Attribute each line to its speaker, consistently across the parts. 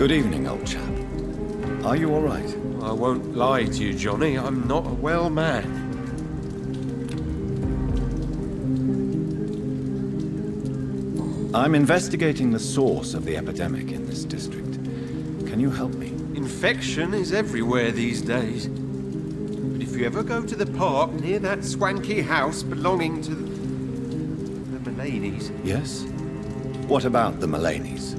Speaker 1: Good evening, old chap. Are you all right?
Speaker 2: I won't lie to you, Johnny. I'm not a well man.
Speaker 1: I'm investigating the source of the epidemic in this district. Can you help me?
Speaker 2: Infection is everywhere these days. But if you ever go to the park near that swanky house belonging to the Mullaneys...
Speaker 1: Yes? What about the Mullaneys?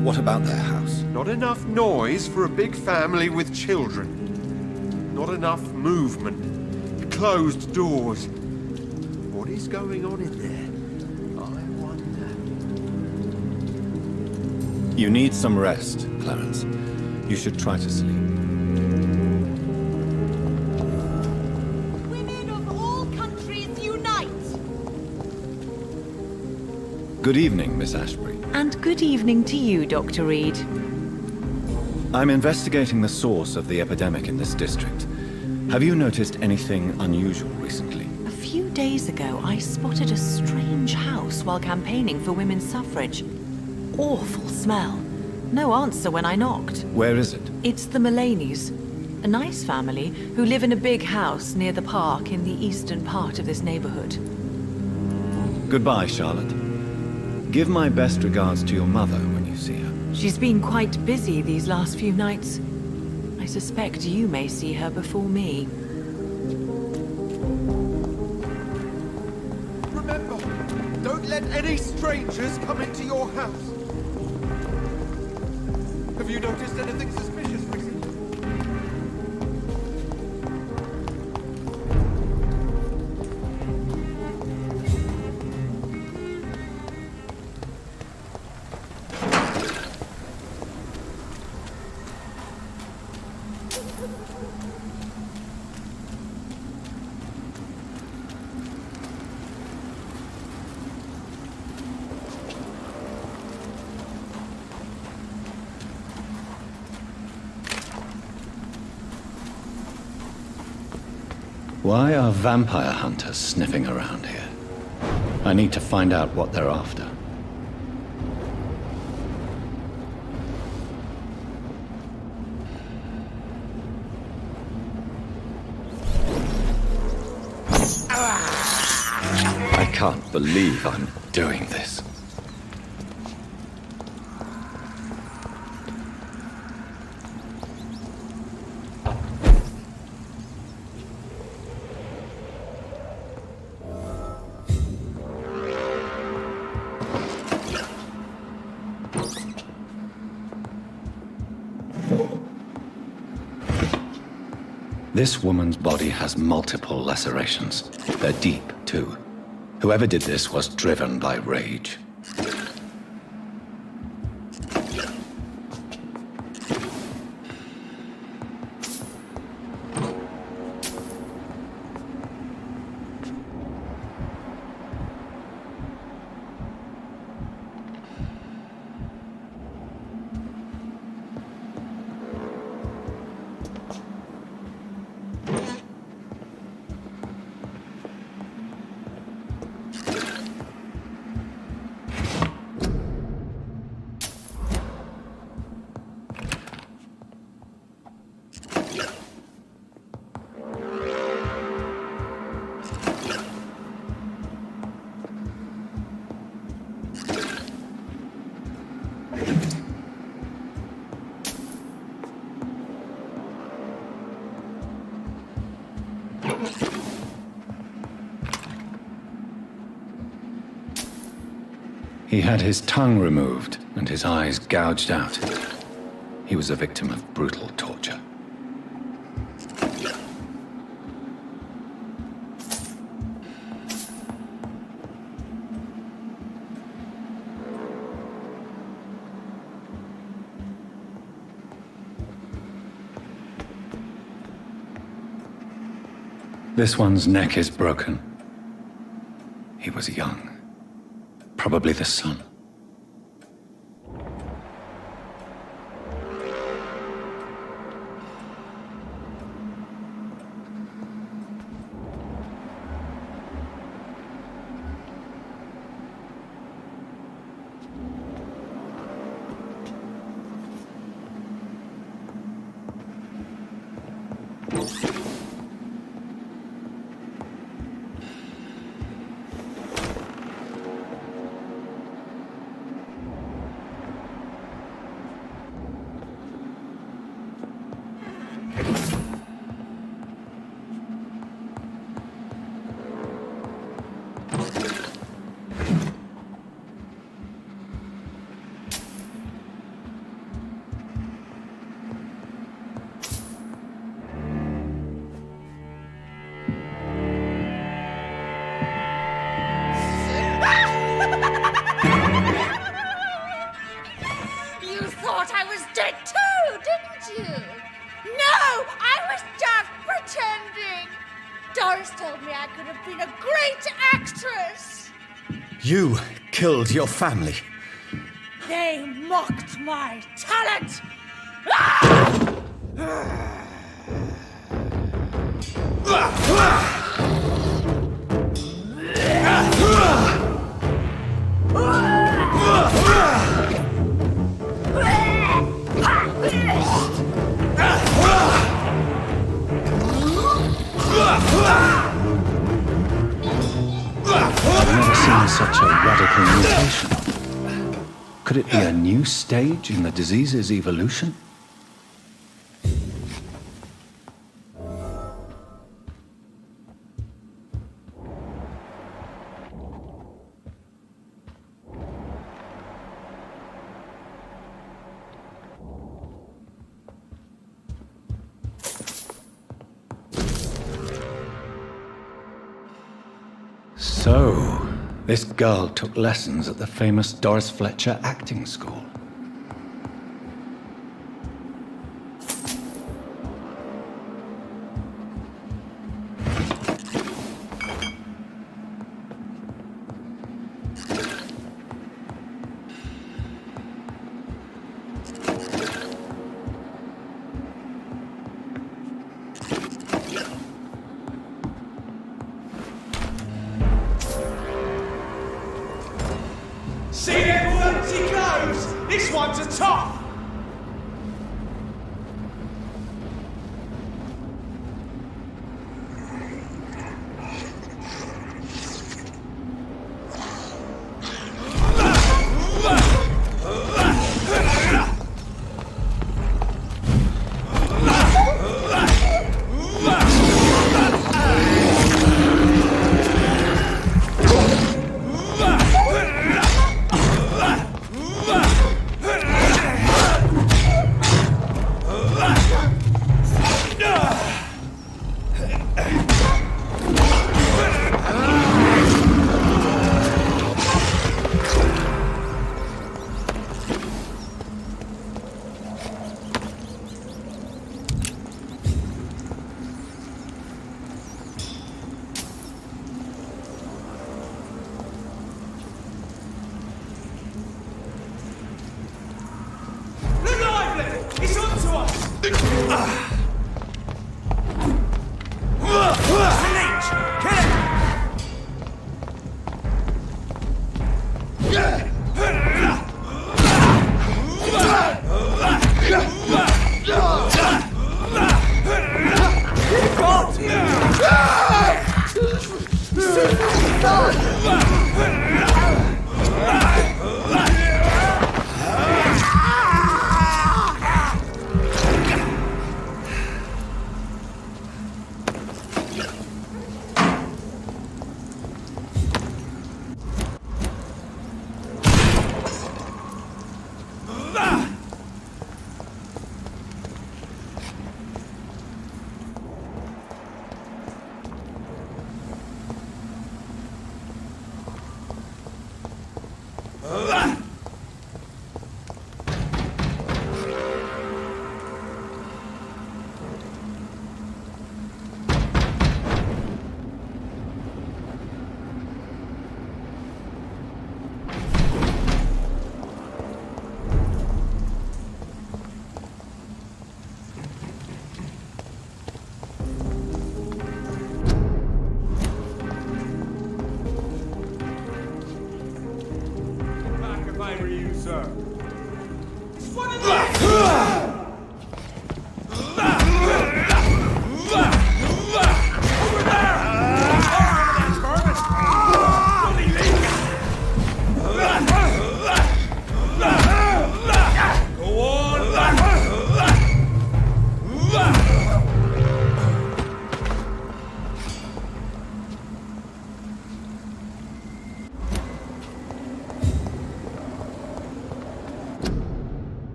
Speaker 1: What about their house?
Speaker 2: Not enough noise for a big family with children. Not enough movement. Closed doors. What is going on in there? I wonder.
Speaker 1: You need some rest, Clarence. You should try to sleep.
Speaker 3: Women of all countries unite!
Speaker 1: Good evening, Miss Ashbury.
Speaker 4: And good evening to you, Dr. Reid.
Speaker 1: I'm investigating the source of the epidemic in this district. Have you noticed anything unusual recently?
Speaker 4: A few days ago, I spotted a strange house while campaigning for women's suffrage. Awful smell. No answer when I knocked.
Speaker 1: Where is it?
Speaker 4: It's the Mullaneys, a nice family who live in a big house near the park in the eastern part of this neighborhood.
Speaker 1: Goodbye, Charlotte. Give my best regards to your mother when you see her.
Speaker 4: She's been quite busy these last few nights. I suspect you may see her before me.
Speaker 2: Remember, don't let any strangers come into your house. Have you noticed anything suspicious recently?
Speaker 1: Why are vampire hunters sniffing around here? I need to find out what they're after. I can't believe I'm doing this. This woman's body has multiple lacerations. They're deep, too. Whoever did this was driven by rage. He had his tongue removed and his eyes gouged out. He was a victim of brutal torture. This one's neck is broken. He was young. Probably the son.
Speaker 3: You thought I was dead too, didn't you? No, I was just pretending. Doris told me I could have been a great actress.
Speaker 1: You killed your family.
Speaker 3: They mocked my talent.
Speaker 1: I've never seen such a radical mutation. Could it be a new stage in the disease's evolution? So, this girl took lessons at the famous Doris Fletcher acting school.
Speaker 5: See them empty clothes? This one's a top!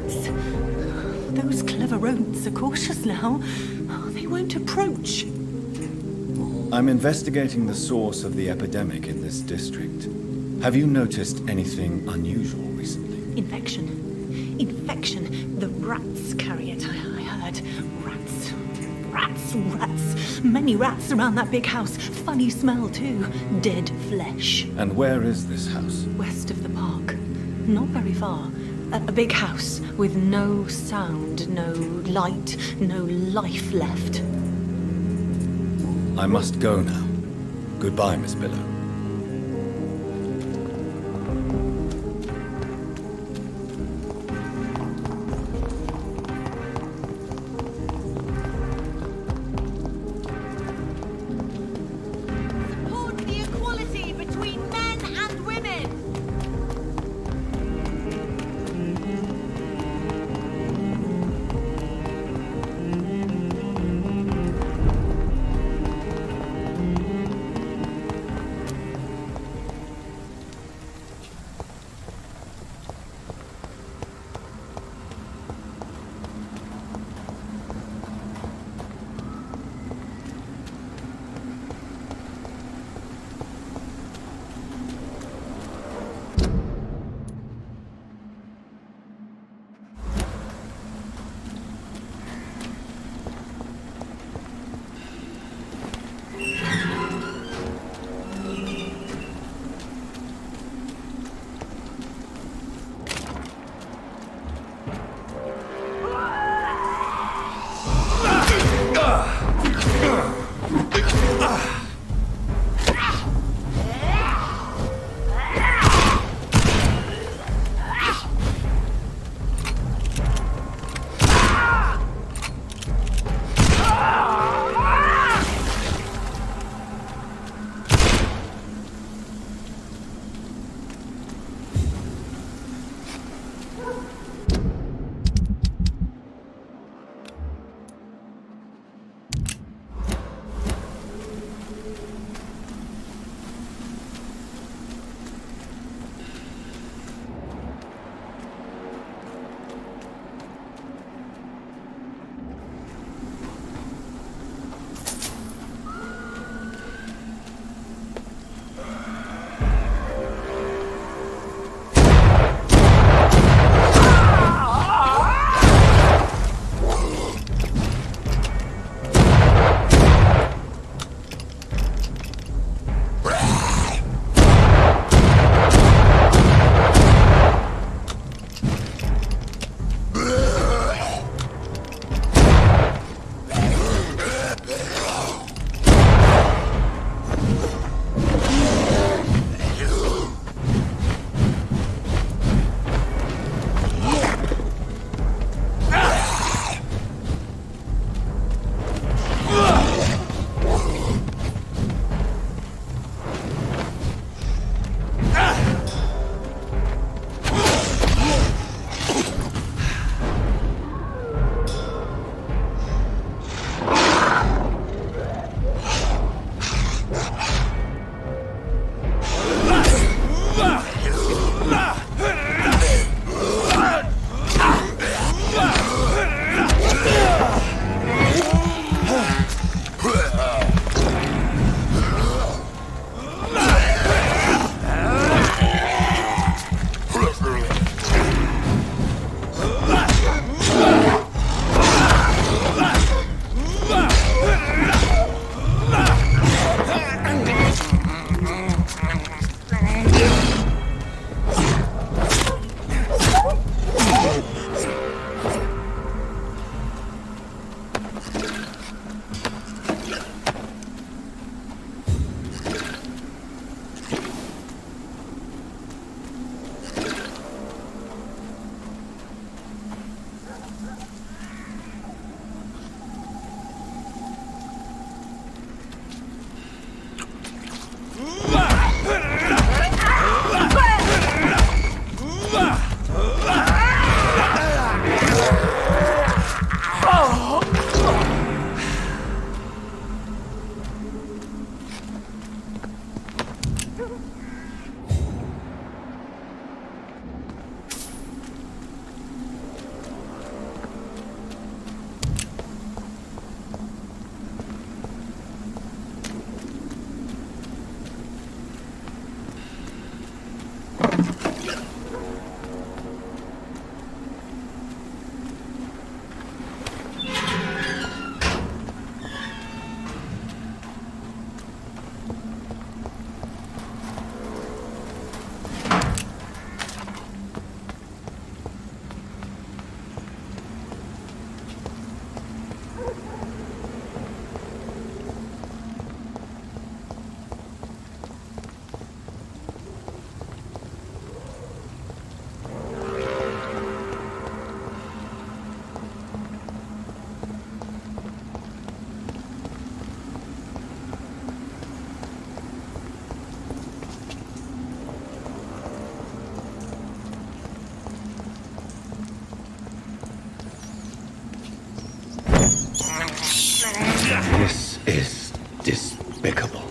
Speaker 4: rats. Those clever rodents are cautious now. They won't approach.
Speaker 1: I'm investigating the source of the epidemic in this district. Have you noticed anything unusual recently?
Speaker 4: Infection. Infection. The rats carry it, I heard. Rats. Rats. Rats. Many rats around that big house. Funny smell, too. Dead flesh.
Speaker 1: And where is this house?
Speaker 4: West of the park. Not very far. A big house with no sound, no light, no life left.
Speaker 1: I must go now. Goodbye, Miss Billow.
Speaker 3: Support the equality between men and women.
Speaker 1: This is despicable.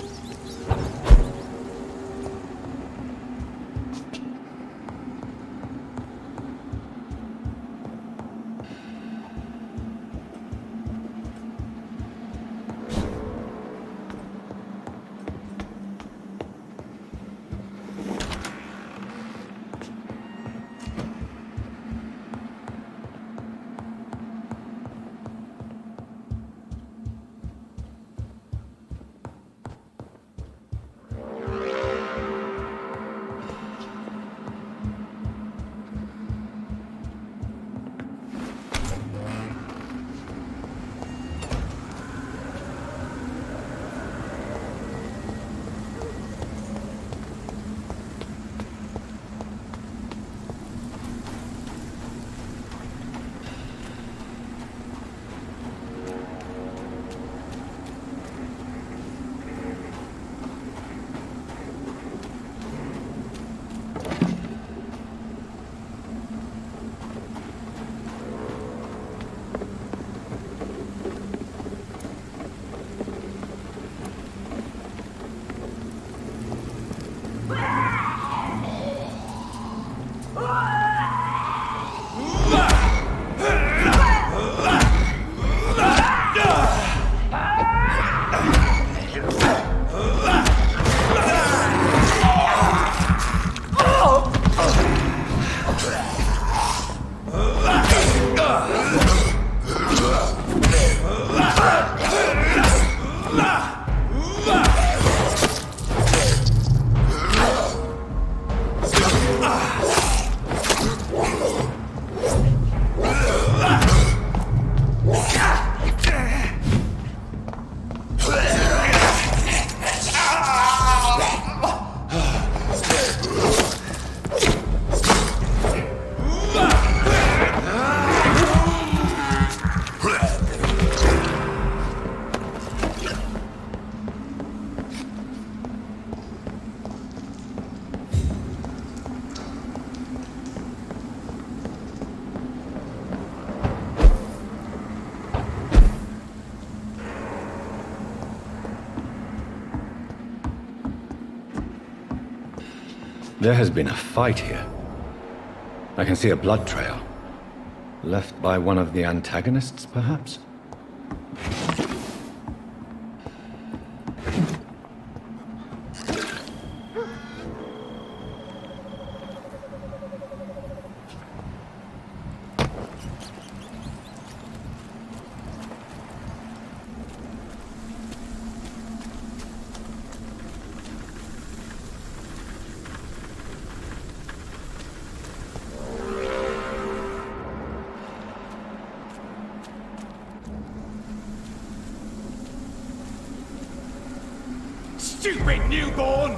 Speaker 1: There has been a fight here. I can see a blood trail. Left by one of the antagonists, perhaps?
Speaker 5: Stupid newborn!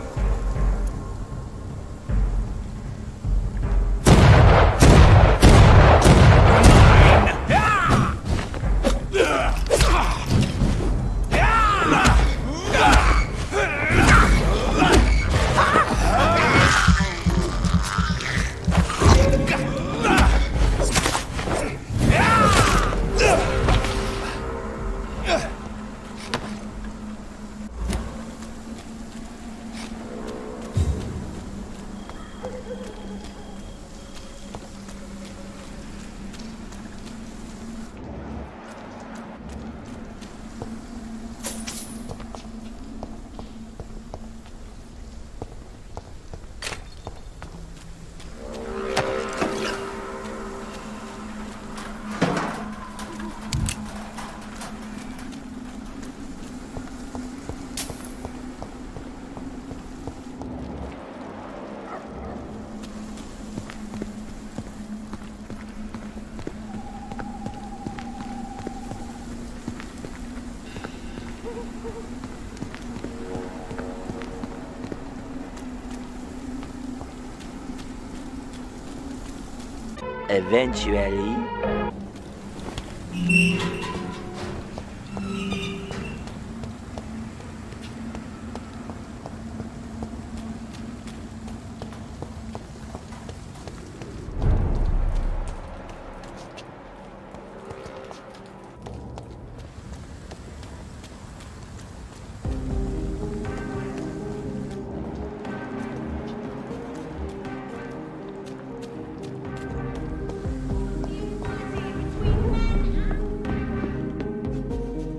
Speaker 6: Eventually...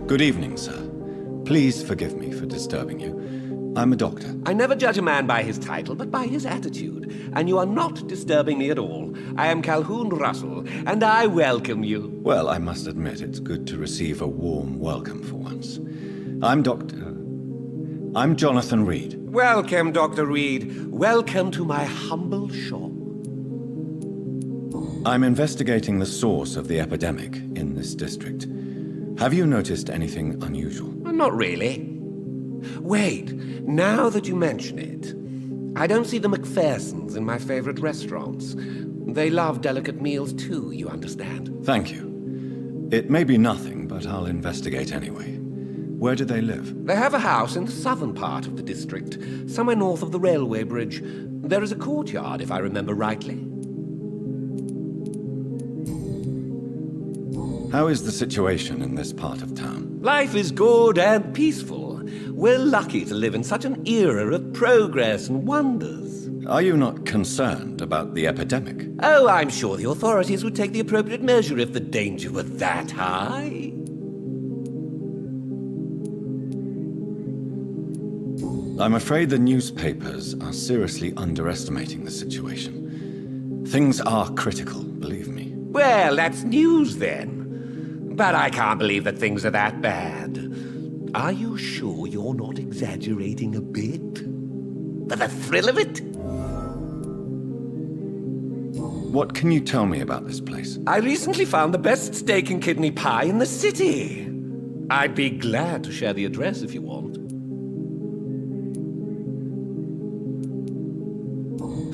Speaker 1: Good evening, sir. Please forgive me for disturbing you. I'm a doctor.
Speaker 6: I never judge a man by his title, but by his attitude. And you are not disturbing me at all. I am Calhoun Russell, and I welcome you.
Speaker 1: Well, I must admit it's good to receive a warm welcome for once. I'm Jonathan Reid.
Speaker 6: Welcome, Dr. Reid. Welcome to my humble shop.
Speaker 1: I'm investigating the source of the epidemic in this district. Have you noticed anything unusual?
Speaker 6: Not really. Wait, now that you mention it, I don't see the McPhersons in my favorite restaurants. They love delicate meals too, you understand.
Speaker 1: Thank you. It may be nothing, but I'll investigate anyway. Where do they live?
Speaker 6: They have a house in the southern part of the district, somewhere north of the railway bridge. There is a courtyard, if I remember rightly.
Speaker 1: How is the situation in this part of town?
Speaker 6: Life is good and peaceful. We're lucky to live in such an era of progress and wonders.
Speaker 1: Are you not concerned about the epidemic?
Speaker 6: Oh, I'm sure the authorities would take the appropriate measure if the danger were that high.
Speaker 1: I'm afraid the newspapers are seriously underestimating the situation. Things are critical, believe me.
Speaker 6: Well, that's news then. But I can't believe that things are that bad. Are you sure you're not exaggerating a bit? For the thrill of it?
Speaker 1: What can you tell me about this place?
Speaker 6: I recently found the best steak and kidney pie in the city. I'd be glad to share the address if you want.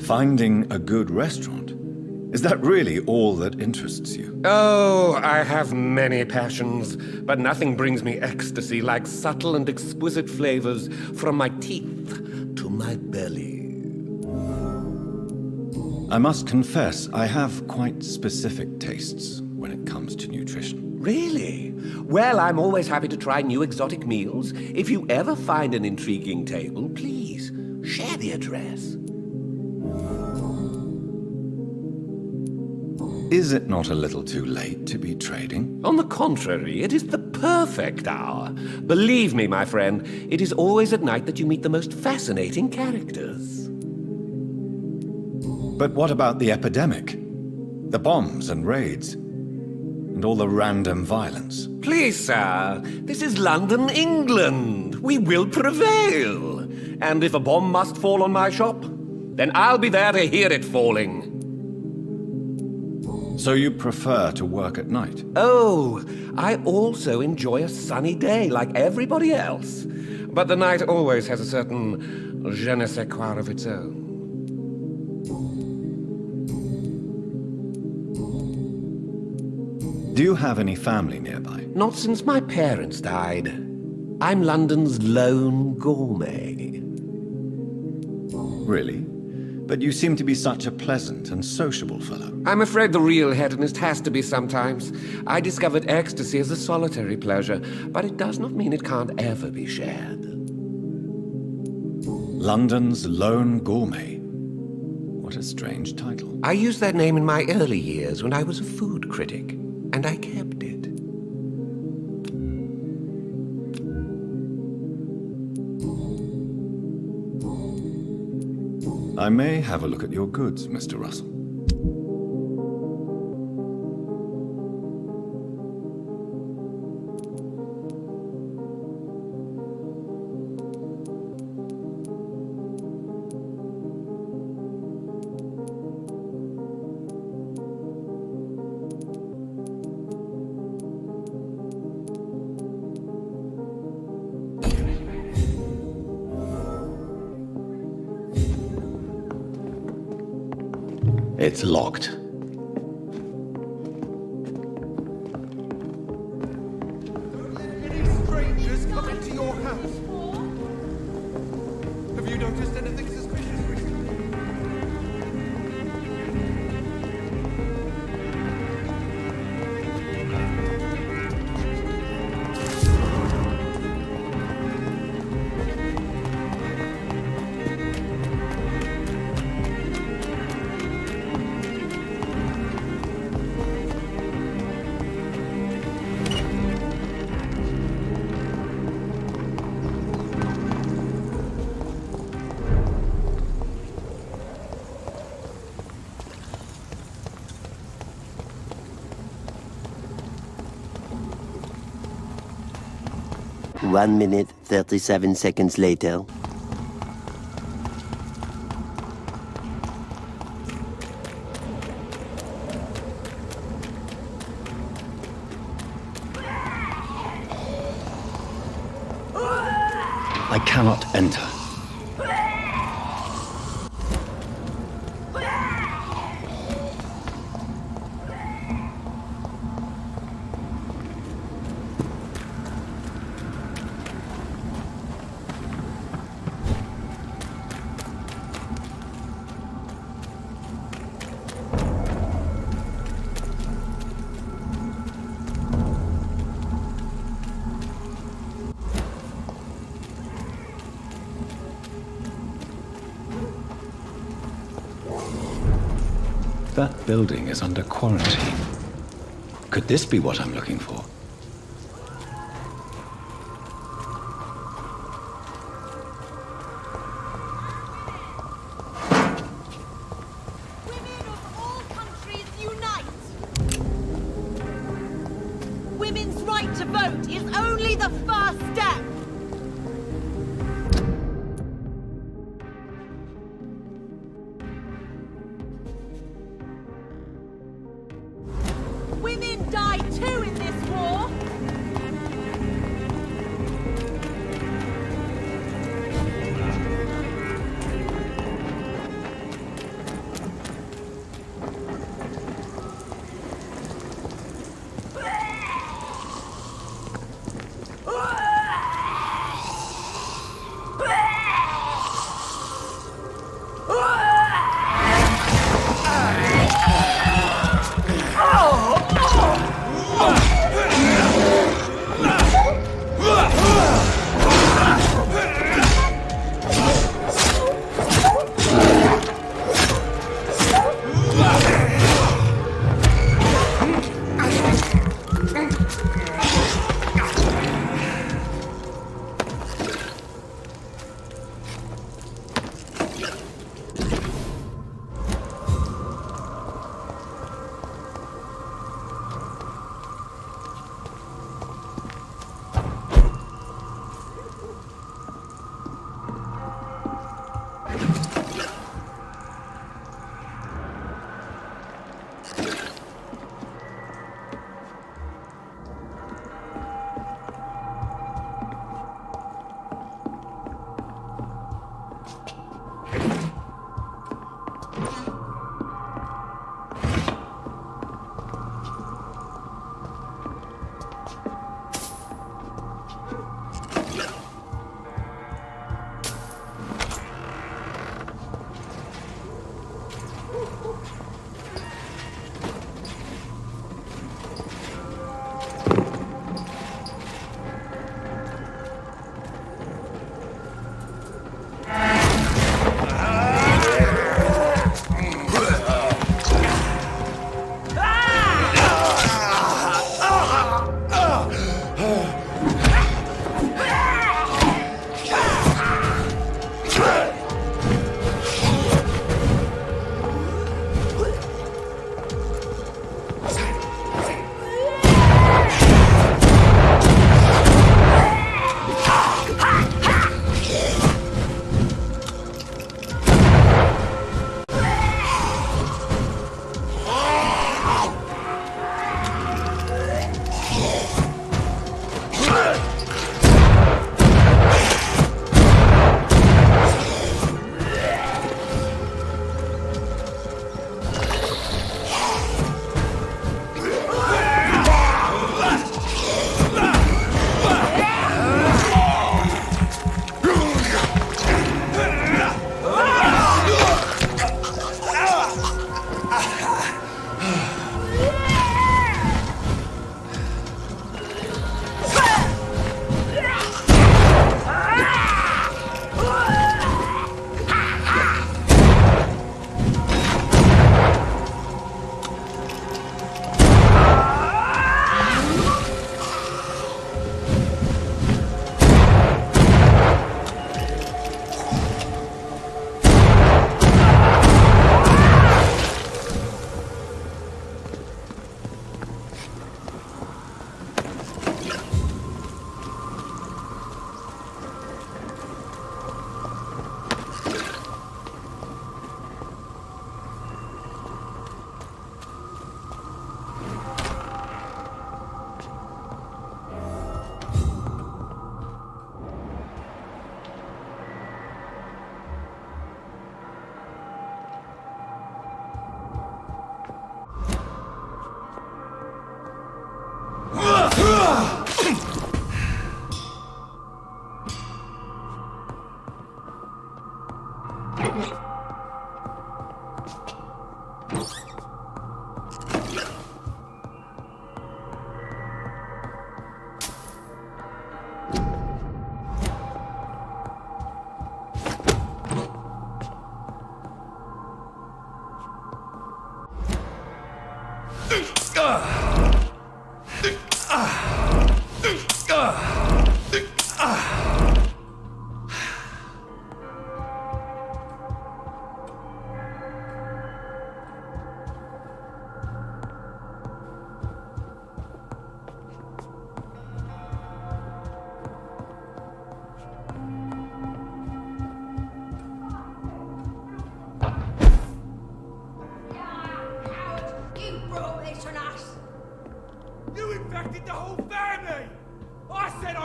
Speaker 1: Finding a good restaurant? Is that really all that interests you?
Speaker 6: Oh, I have many passions, but nothing brings me ecstasy like subtle and exquisite flavors from my teeth to my belly.
Speaker 1: I must confess, I have quite specific tastes when it comes to nutrition.
Speaker 6: Really? Well, I'm always happy to try new exotic meals. If you ever find an intriguing table, please share the address.
Speaker 1: Is it not a little too late to be trading?
Speaker 6: On the contrary, it is the perfect hour. Believe me, my friend, it is always at night that you meet the most fascinating characters.
Speaker 1: But what about the epidemic? The bombs and raids? And all the random violence?
Speaker 6: Please, sir, this is London, England. We will prevail. And if a bomb must fall on my shop, then I'll be there to hear it falling.
Speaker 1: So you prefer to work at night?
Speaker 6: Oh, I also enjoy a sunny day like everybody else. But the night always has a certain je ne sais quoi of its own.
Speaker 1: Do you have any family nearby?
Speaker 6: Not since my parents died. I'm London's lone gourmet.
Speaker 1: Really? But you seem to be such a pleasant and sociable fellow.
Speaker 6: I'm afraid the real hedonist has to be sometimes. I discovered ecstasy as a solitary pleasure, but it does not mean it can't ever be shared.
Speaker 1: London's lone gourmet. What a strange title.
Speaker 6: I used that name in my early years when I was a food critic, and I kept it.
Speaker 1: I may have a look at your goods, Mr. Russell. It's locked.
Speaker 2: Don't let any strangers come into your house. Have you noticed anything suspicious recently?
Speaker 7: 1 minute, 37 seconds later.
Speaker 1: I cannot enter. That building is under quarantine. Could this be what I'm looking for?
Speaker 3: Women of all countries unite! Women's right to vote is only the first step! Women die too in this war!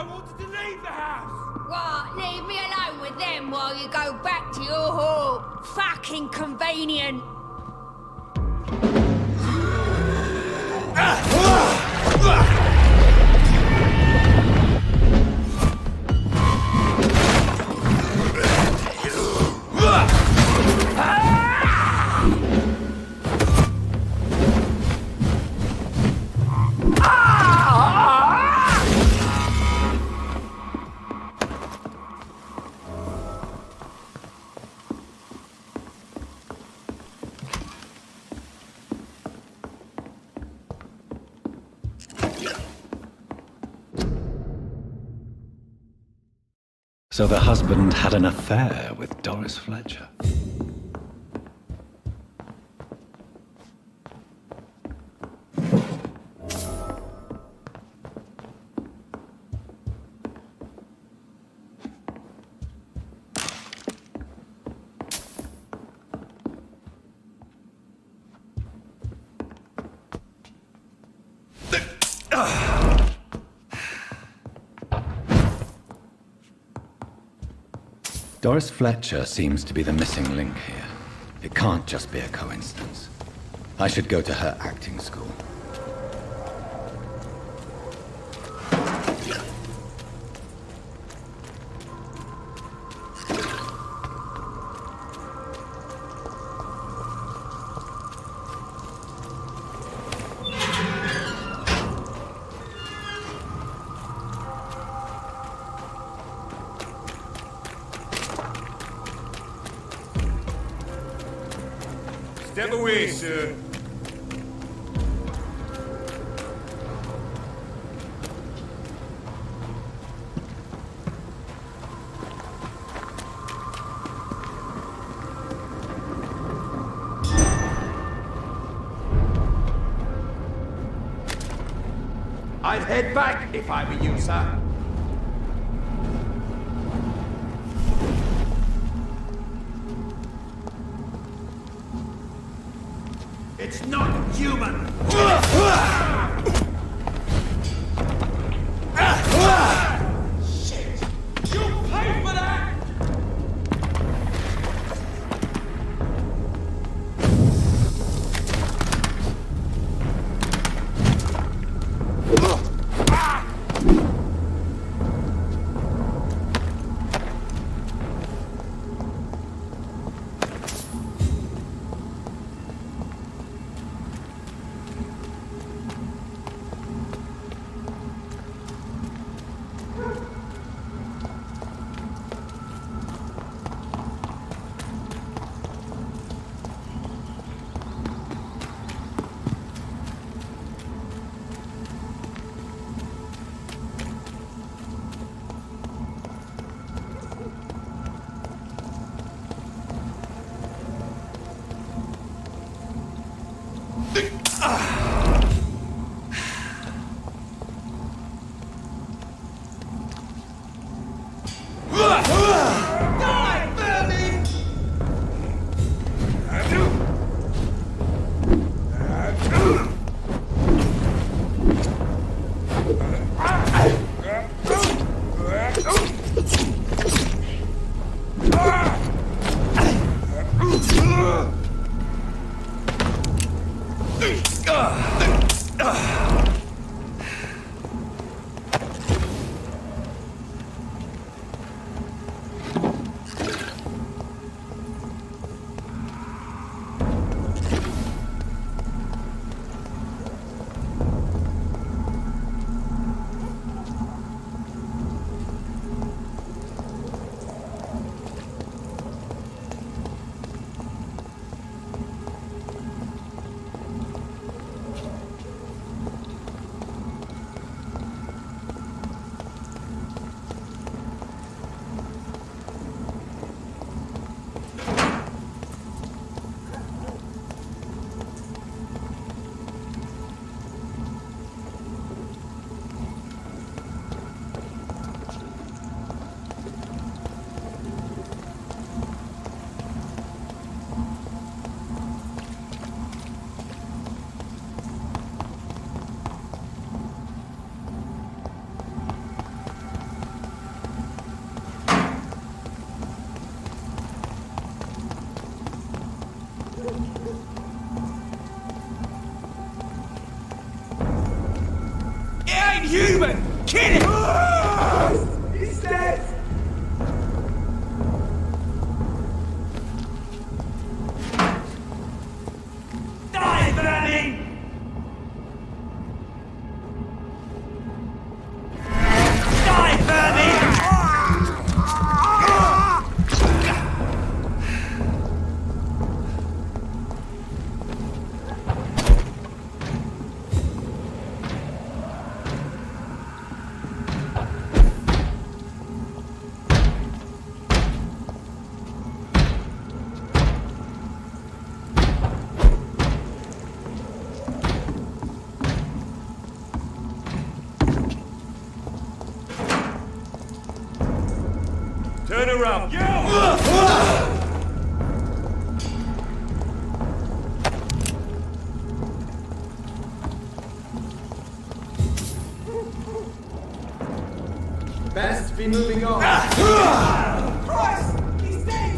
Speaker 5: I wanted to leave the house!
Speaker 3: What? Leave me alone with them while you go back to your hall. Fucking convenient.
Speaker 1: So the husband had an affair with Doris Fletcher. Doris Fletcher seems to be the missing link here. It can't just be a coincidence. I should go to her acting school.
Speaker 5: Step away, sir.
Speaker 8: I'd head back if I were you, sir. It's not human!
Speaker 5: Shit! You'll pay for that! Kill him! He's dead! Die, vermin! Die, vermin!
Speaker 8: Turn around.
Speaker 5: Best be moving on. Christ! He's dead!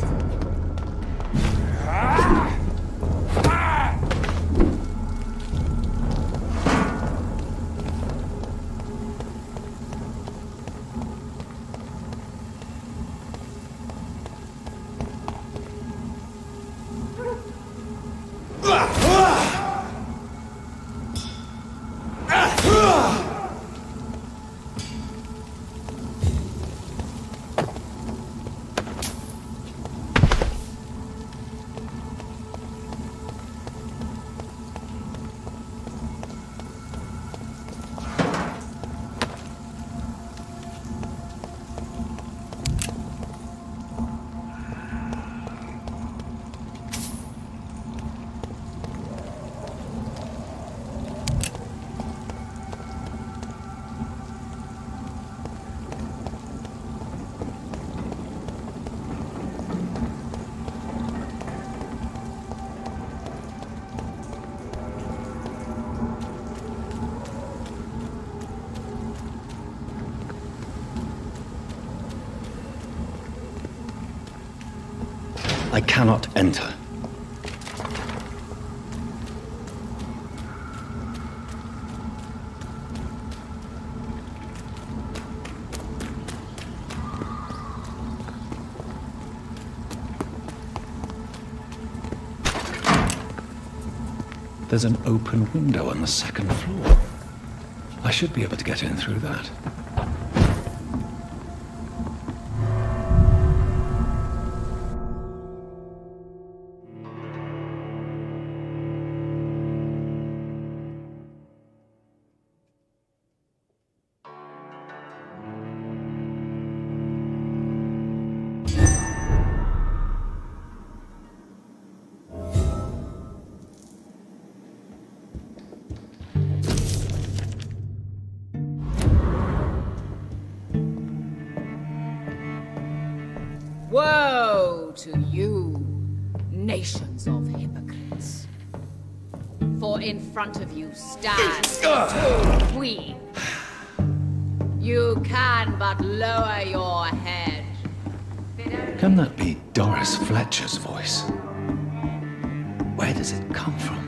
Speaker 1: I cannot enter. There's an open window on the second floor. I should be able to get in through that.
Speaker 3: Woe to you, nations of hypocrites. For in front of you stands the Queen. You can but lower your head.
Speaker 1: Can that be Doris Fletcher's voice? Where does it come from?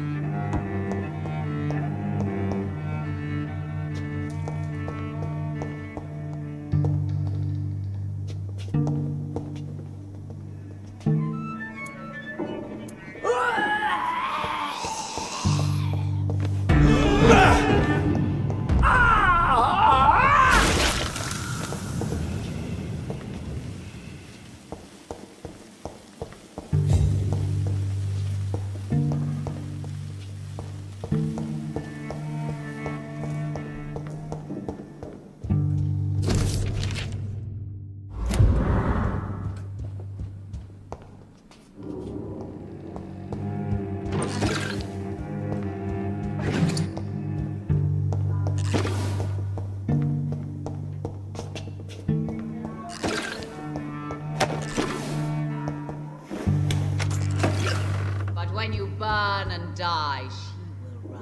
Speaker 3: When you burn and die, she will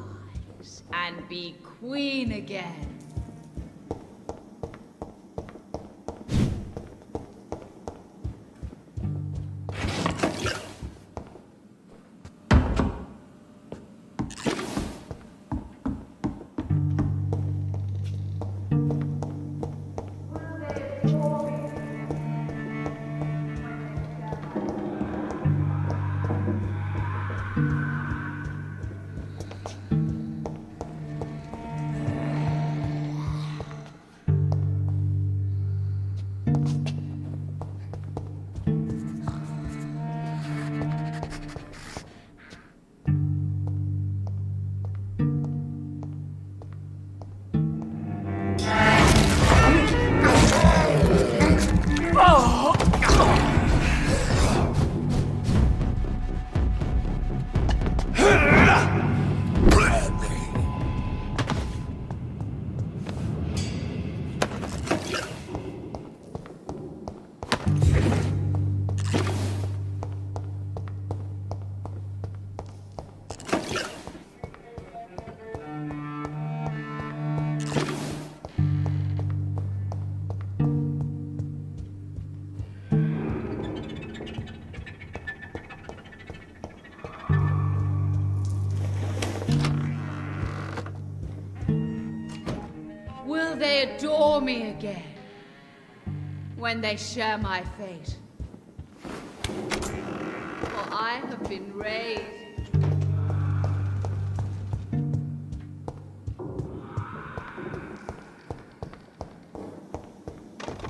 Speaker 3: rise and be queen again. Will they adore me again when they share my fate? For I have been raised.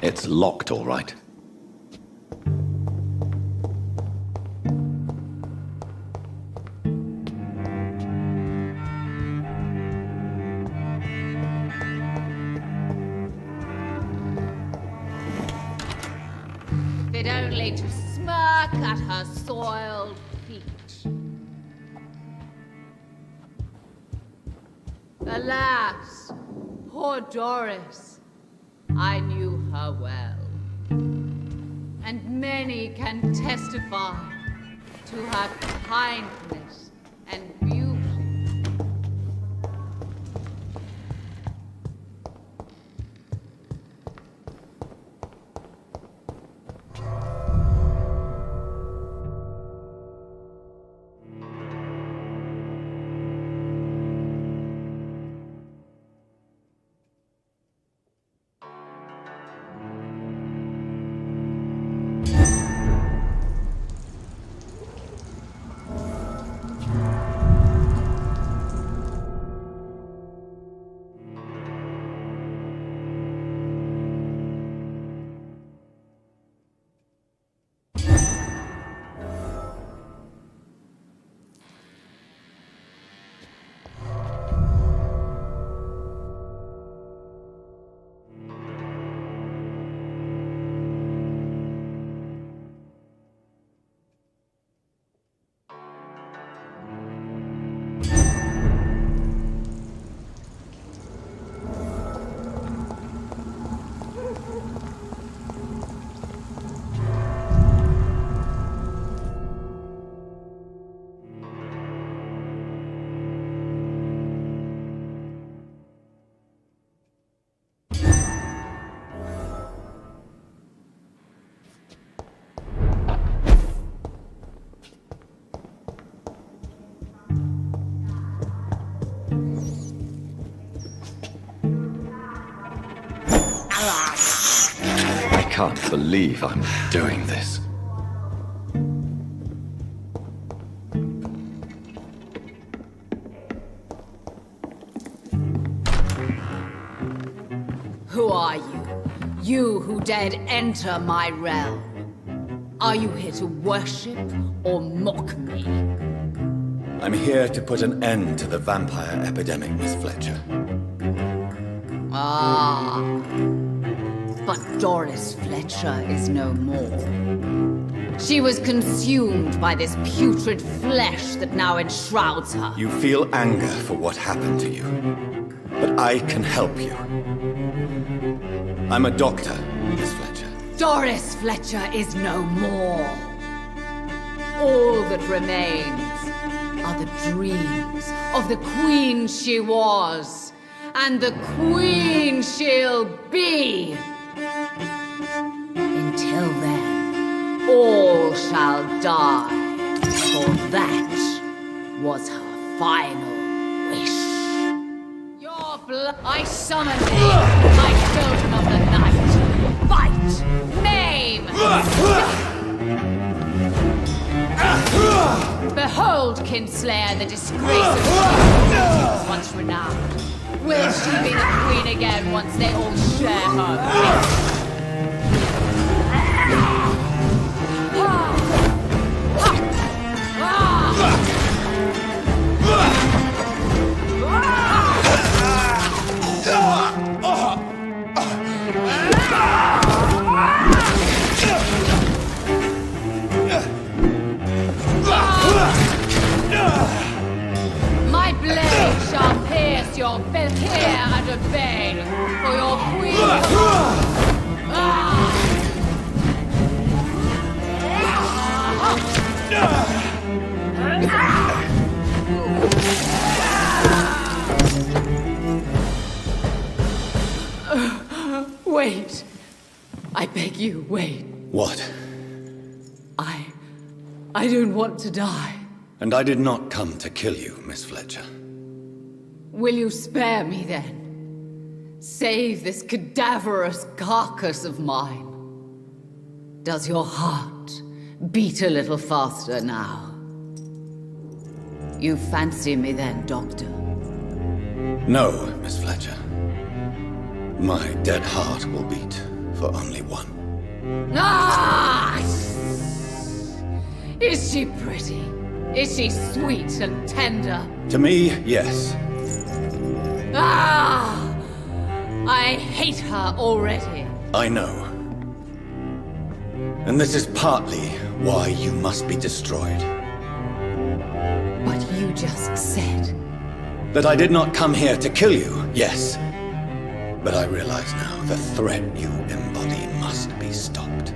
Speaker 1: It's locked, all right.
Speaker 3: Fit only to smirk at her soiled feet. Alas, poor Doris, I knew her well. And many can testify to her kindness and beauty.
Speaker 1: I can't believe I'm doing this.
Speaker 3: Who are you? You who dared enter my realm. Are you here to worship or mock me?
Speaker 1: I'm here to put an end to the vampire epidemic, Miss Fletcher.
Speaker 3: Ah. But Doris Fletcher is no more. She was consumed by this putrid flesh that now enshrouds her.
Speaker 1: You feel anger for what happened to you. But I can help you. I'm a doctor, Miss Fletcher.
Speaker 3: Doris Fletcher is no more. All that remains are the dreams of the queen she was, and the queen she'll be. Until then, all shall die, for that was her final wish. Your blood, I summon thee, my children of the night. Fight! Kinslayer, the disgrace of King's once renowned. Will she be the queen again once they all share her fate? My blade shall pierce your Vampyr and obey for your queen. Wait. I beg you, wait.
Speaker 1: What?
Speaker 3: I don't want to die.
Speaker 1: And I did not come to kill you, Miss Fletcher.
Speaker 3: Will you spare me then? Save this cadaverous carcass of mine. Does your heart beat a little faster now? You fancy me then, Doctor?
Speaker 1: No, Miss Fletcher. My dead heart will beat for only one.
Speaker 3: Ah! Is she pretty? Is she sweet and tender?
Speaker 1: To me, yes.
Speaker 3: Ah! I hate her already.
Speaker 1: I know. And this is partly why you must be destroyed.
Speaker 3: But you just said...
Speaker 1: That I did not come here to kill you, yes. But I realize now the threat you embody must be stopped.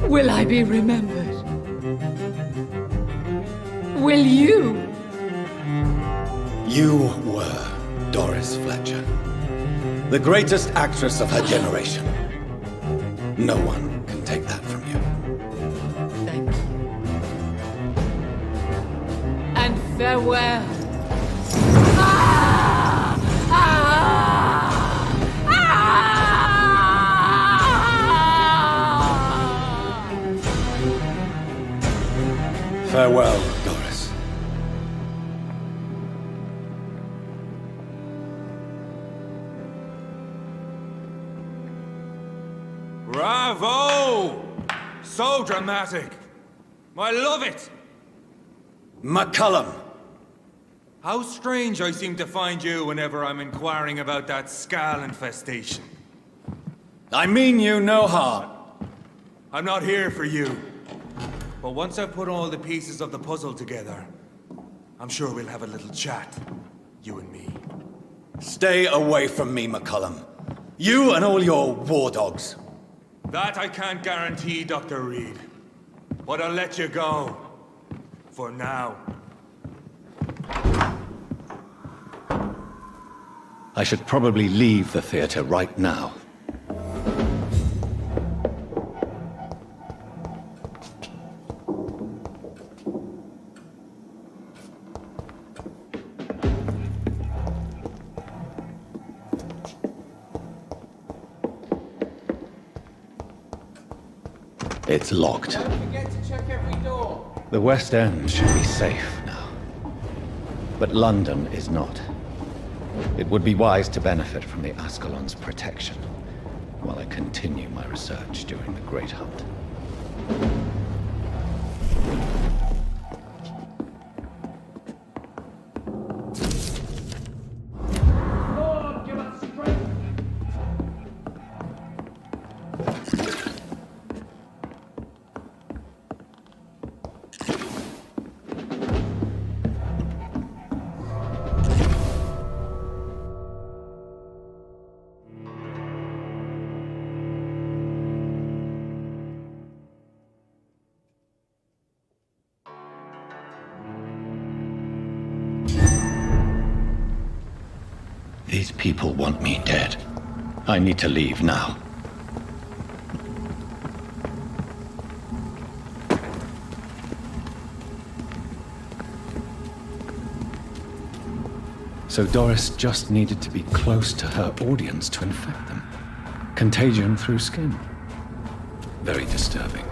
Speaker 3: Will I be remembered? Will you?
Speaker 1: You were Doris Fletcher, the greatest actress of her generation. No one can take that from you.
Speaker 3: Thank you. And farewell. Ah! Ah! Ah!
Speaker 1: Farewell, Doris.
Speaker 8: Bravo! So dramatic. I love it.
Speaker 1: McCullum!
Speaker 8: How strange I seem to find you whenever I'm inquiring about that Skal infestation.
Speaker 1: I mean you no harm.
Speaker 8: I'm not here for you. But once I've put all the pieces of the puzzle together, I'm sure we'll have a little chat, you and me.
Speaker 1: Stay away from me, McCullum. You and all your war dogs.
Speaker 8: That I can't guarantee, Dr. Reid. But I'll let you go. For now.
Speaker 1: I should probably leave the theater right now. It's locked.
Speaker 5: Don't forget to check every door.
Speaker 1: The West End should be safe now. But London is not. It would be wise to benefit from the Ascalon's protection while I continue my research during the Great Hunt.
Speaker 5: Lord, give us strength.
Speaker 1: These people want me dead. I need to leave now. So Doris just needed to be close to her audience to infect them. Contagion through skin. Very disturbing.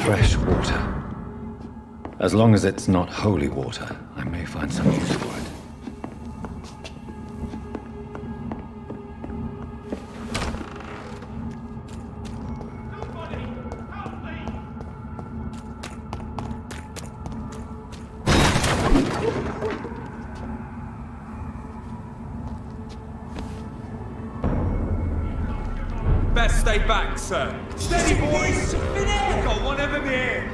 Speaker 1: Fresh water. As long as it's not holy water, I may find some use for it.
Speaker 8: Best stay back, sir. Steady, boys! We've got one of them here!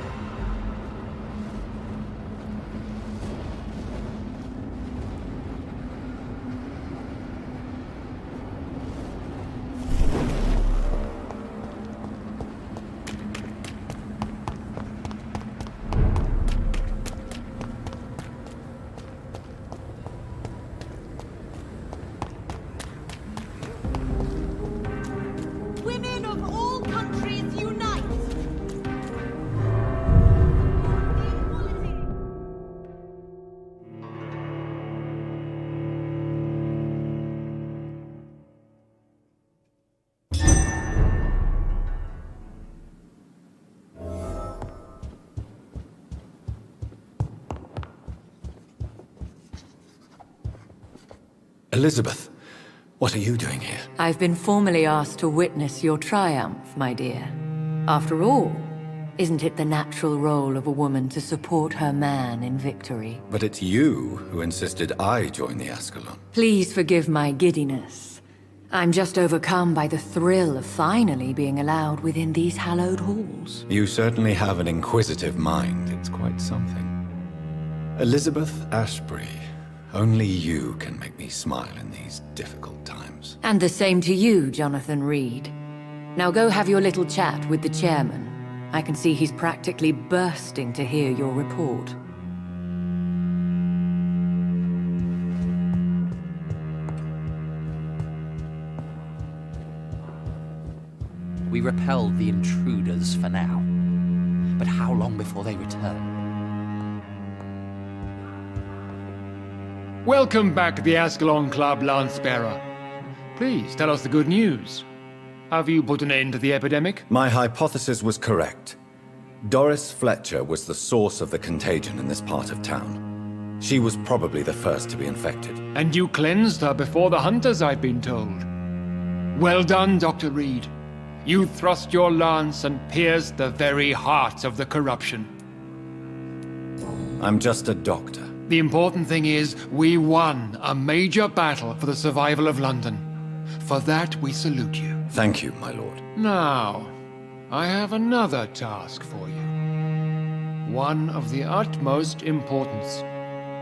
Speaker 3: Women of all countries unite! Equality!
Speaker 1: Elizabeth, what are you doing here?
Speaker 9: I've been formally asked to witness your triumph, my dear. After all, isn't it the natural role of a woman to support her man in victory?
Speaker 1: But it's you who insisted I join the Ascalon.
Speaker 9: Please forgive my giddiness. I'm just overcome by the thrill of finally being allowed within these hallowed halls.
Speaker 1: You certainly have an inquisitive mind. It's quite something. Elizabeth Ashbury, only you can make me smile in these difficult times.
Speaker 9: And the same to you, Jonathan Reid. Now go have your little chat with the chairman. I can see he's practically bursting to hear your report.
Speaker 10: We repelled the intruders for now. But how long before they return?
Speaker 11: Welcome back to the Ascalon Club, Lancebearer. Please tell us the good news. Have you put an end to the epidemic?
Speaker 1: My hypothesis was correct. Doris Fletcher was the source of the contagion in this part of town. She was probably the first to be infected.
Speaker 11: And you cleansed her before the hunters, I've been told. Well done, Dr. Reid. You thrust your lance and pierced the very heart of the corruption.
Speaker 1: I'm just a doctor.
Speaker 11: The important thing is, we won a major battle for the survival of London. For that, we salute you.
Speaker 1: Thank you, my lord.
Speaker 11: Now, I have another task for you. One of the utmost importance.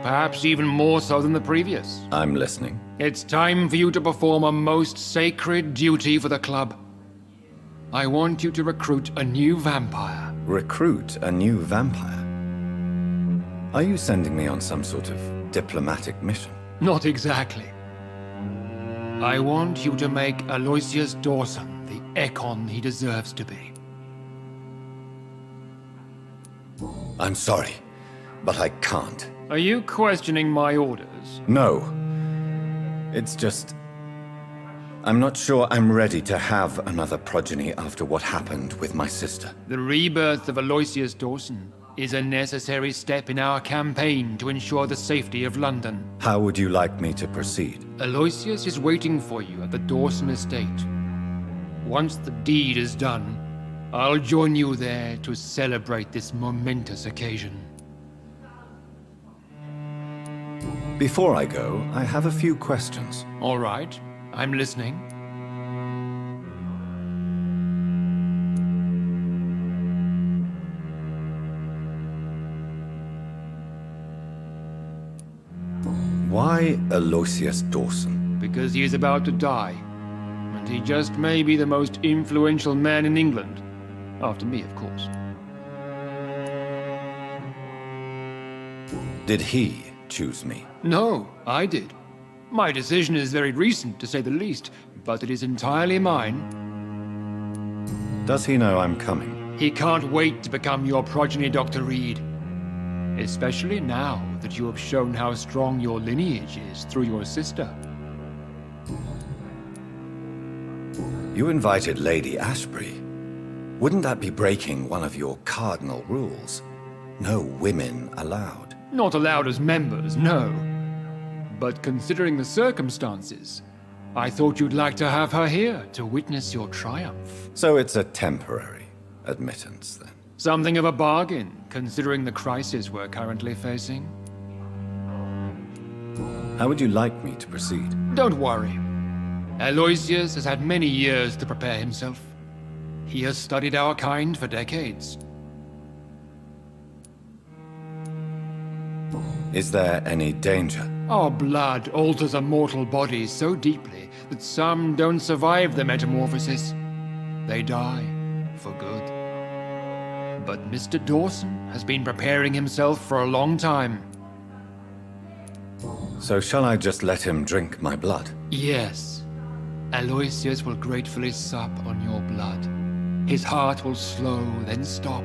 Speaker 11: Perhaps even more so than the previous.
Speaker 1: I'm listening.
Speaker 11: It's time for you to perform a most sacred duty for the club. I want you to recruit a new vampire.
Speaker 1: Recruit a new vampire? Are you sending me on some sort of diplomatic mission?
Speaker 11: Not exactly. I want you to make Aloysius Dawson the Ekon he deserves to be.
Speaker 1: I'm sorry, but I can't.
Speaker 11: Are you questioning my orders?
Speaker 1: No. It's just... I'm not sure I'm ready to have another progeny after what happened with my sister.
Speaker 11: The rebirth of Aloysius Dawson is a necessary step in our campaign to ensure the safety of London.
Speaker 1: How would you like me to proceed?
Speaker 11: Aloysius is waiting for you at the Dawson estate. Once the deed is done, I'll join you there to celebrate this momentous occasion.
Speaker 1: Before I go, I have a few questions.
Speaker 11: All right, I'm listening.
Speaker 1: Why Aloysius Dawson?
Speaker 11: Because he is about to die. And he just may be the most influential man in England. After me, of course.
Speaker 1: Did he choose me?
Speaker 11: No, I did. My decision is very recent, to say the least, but it is entirely mine.
Speaker 1: Does he know I'm coming?
Speaker 11: He can't wait to become your progeny, Dr. Reid. Especially now that you have shown how strong your lineage is through your sister.
Speaker 1: You invited Lady Ashbury. Wouldn't that be breaking one of your cardinal rules? No women allowed.
Speaker 11: Not allowed as members, no. But considering the circumstances, I thought you'd like to have her here to witness your triumph.
Speaker 1: So it's a temporary admittance, then?
Speaker 11: Something of a bargain, considering the crisis we're currently facing.
Speaker 1: How would you like me to proceed?
Speaker 11: Don't worry. Aloysius has had many years to prepare himself. He has studied our kind for decades.
Speaker 1: Is there any danger?
Speaker 11: Our blood alters a mortal body so deeply that some don't survive the metamorphosis. They die for good. But Mr. Dawson has been preparing himself for a long time.
Speaker 1: So shall I just let him drink my blood?
Speaker 11: Yes. Aloysius will gratefully sup on your blood. His heart will slow, then stop.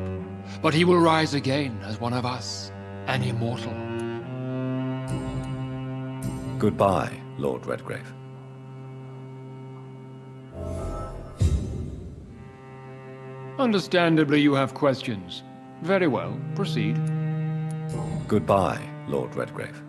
Speaker 11: But he will rise again as one of us, an immortal.
Speaker 1: Goodbye, Lord Redgrave.
Speaker 11: Understandably, you have questions. Very well, proceed.
Speaker 1: Goodbye, Lord Redgrave.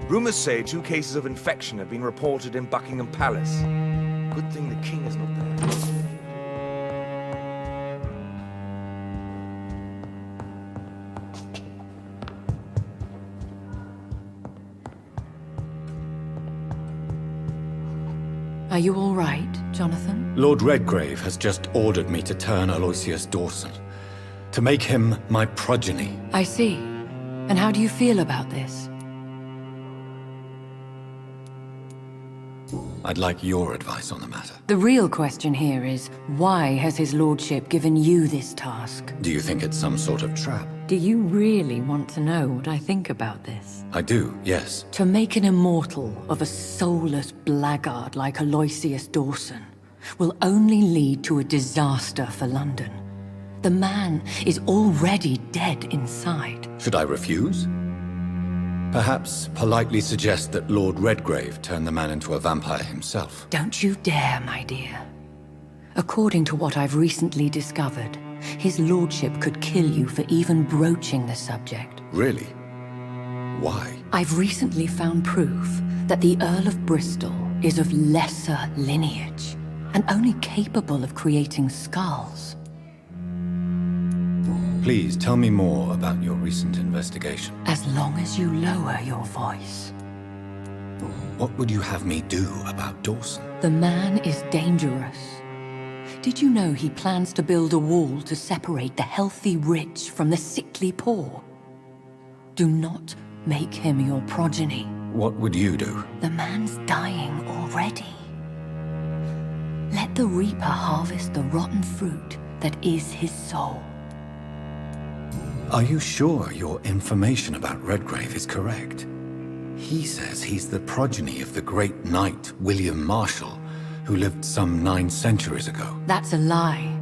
Speaker 8: Rumors say 2 cases of infection have been reported in Buckingham Palace. Good thing the king is not there.
Speaker 9: Are you all right, Jonathan?
Speaker 1: Lord Redgrave has just ordered me to turn Aloysius Dawson, to make him my progeny.
Speaker 9: I see. And how do you feel about this?
Speaker 1: I'd like your advice on the matter.
Speaker 9: The real question here is, why has his lordship given you this task?
Speaker 1: Do you think it's some sort of trap?
Speaker 9: Do you really want to know what I think about this?
Speaker 1: I do, yes.
Speaker 9: To make an immortal of a soulless blackguard like Aloysius Dawson will only lead to a disaster for London. The man is already dead inside.
Speaker 1: Should I refuse? Perhaps politely suggest that Lord Redgrave turn the man into a vampire himself.
Speaker 9: Don't you dare, my dear. According to what I've recently discovered, his lordship could kill you for even broaching the subject.
Speaker 1: Really? Why?
Speaker 9: I've recently found proof that the Earl of Bristol is of lesser lineage and only capable of creating skulls.
Speaker 1: Please tell me more about your recent investigation.
Speaker 9: As long as you lower your voice.
Speaker 1: What would you have me do about Dawson?
Speaker 9: The man is dangerous. Did you know he plans to build a wall to separate the healthy rich from the sickly poor? Do not make him your progeny.
Speaker 1: What would you do?
Speaker 9: The man's dying already. Let the reaper harvest the rotten fruit that is his soul.
Speaker 1: Are you sure your information about Redgrave is correct? He says he's the progeny of the great knight William Marshall, who lived some 9 centuries ago.
Speaker 9: That's a lie.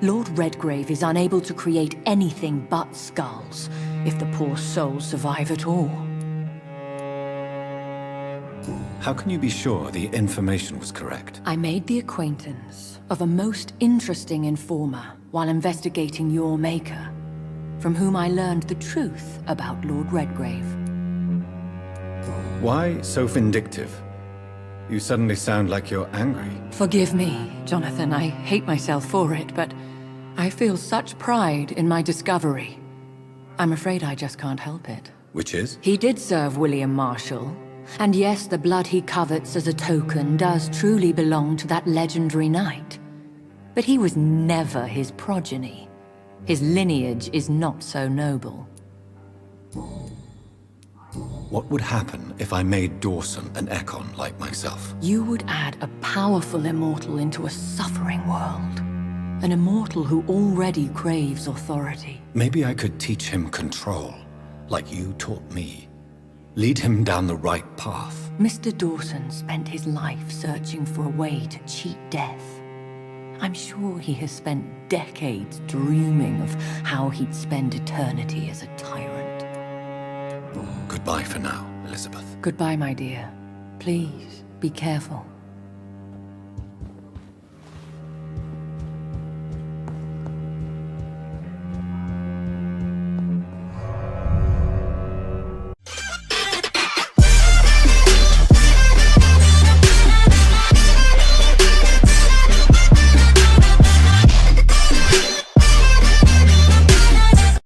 Speaker 9: Lord Redgrave is unable to create anything but skulls, if the poor souls survive at all.
Speaker 1: How can you be sure the information was correct?
Speaker 9: I made the acquaintance of a most interesting informer while investigating your maker, from whom I learned the truth about Lord Redgrave.
Speaker 1: Why so vindictive? You suddenly sound like you're angry.
Speaker 9: Forgive me, Jonathan. I hate myself for it, but I feel such pride in my discovery. I'm afraid I just can't help it.
Speaker 1: Which is?
Speaker 9: He did serve William Marshall. And yes, the blood he covets as a token does truly belong to that legendary knight. But he was never his progeny. His lineage is not so noble.
Speaker 1: What would happen if I made Dawson an Ekon like myself?
Speaker 9: You would add a powerful immortal into a suffering world. An immortal who already craves authority.
Speaker 1: Maybe I could teach him control, like you taught me. Lead him down the right path.
Speaker 9: Mr. Dawson spent his life searching for a way to cheat death. I'm sure he has spent decades dreaming of how he'd spend eternity as a tyrant.
Speaker 1: Goodbye for now, Elizabeth.
Speaker 9: Goodbye, my dear. Please, be careful.